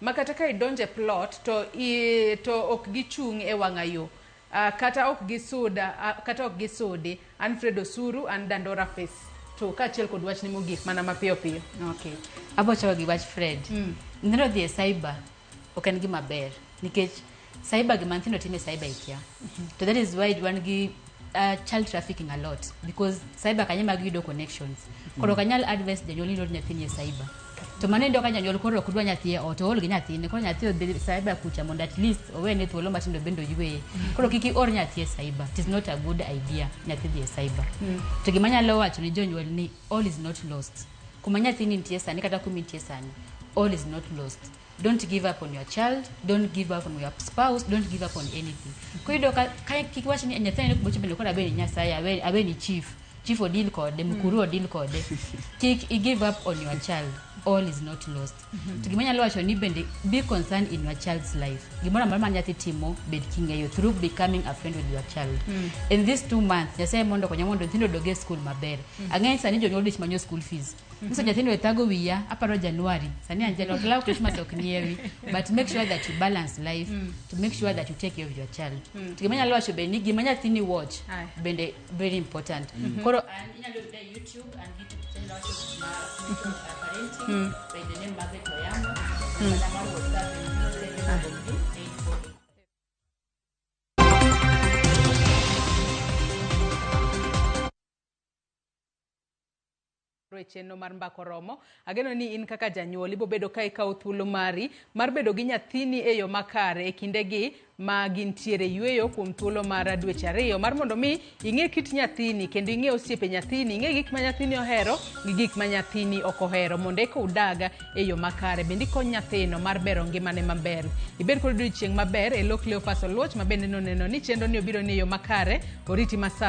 makata ka idonje plot to ok gichung e wang'ayo. Kata ok gisudi Alfredo Suru and Dandora Face to kachiel kod wach ni mogik mana mapiyo piyo. Okay. Abo chawa gi wach Fred. Ndero dhi e cyber ok en gima ber nikech cyber gima nyithindo time cyber ikia. So that is why wan gi child trafficking a lot because cyber kanya mag yudo connections. Koro kanyal advice janyuol ni nyathini e cyber. To manendo ka janyuol koro ok dwa nyathi ot ool gi nyathine koro nyathi odhi cyber kucha mondo at least owene thuolo matindo bendo ywe. Koro kiki or nyathi e cyber. It is not a good idea nyathi dhi e cyber. To gima nyalo wacho ni jonyuol ni all is not lost. Kuma nyathi ni nitie sani kata kuma nitie sani all is not lost. Don't give up on your child, don't give up on your spouse, don't give up on anything. Ko yudo ka kiki wacho ni nyathi ni kuboche bende kora bende nyasaye awe ni chief odil kode mkuru odil kode. Kik give up on your child. All is not lost. To gima nyalo wacho ni bende be concerned in your child's life. Gimora mara nyathi timo bed kingeyo through becoming a friend with your child. In these 2 months, nyasaye mondo konya mondo nyithindo doge school maber. Ang'eny sani jonyuol dich manyo school fees. Nso nyithindo ethago wiya aparo January. Sani anjelo klaw Christmas ok nyiewi, but make sure that you balance life to make sure that you take care of your child. To gima nyalo wacho bende gima nyathi ni watch bende very important. Koro inyalo yudo YouTube and YouTube channel parenting by the name Magret Oyamo. Chenro mar mbako romo ageno ni in kaka janyuol ibo bedo ka ikaw thuolo mari mar bedo gi nyathini e yo makare e kindegi ma gintiere yweyo kuom thuolo mar dweche 2 mar mondo mi ing'e kit nyathini kendo ing'e osiepe nyathini, ing'e gik ma nyathini ohero gi gik ma nyathini ok ohero mondo eka udaga e yo makare bende kony nyathino mar bero ngimane maber. Ibed kod odiochieng' maber e lok Cleophas Oluoch ma bende noneno ni chenro ni obiro ni yo makare oriti masa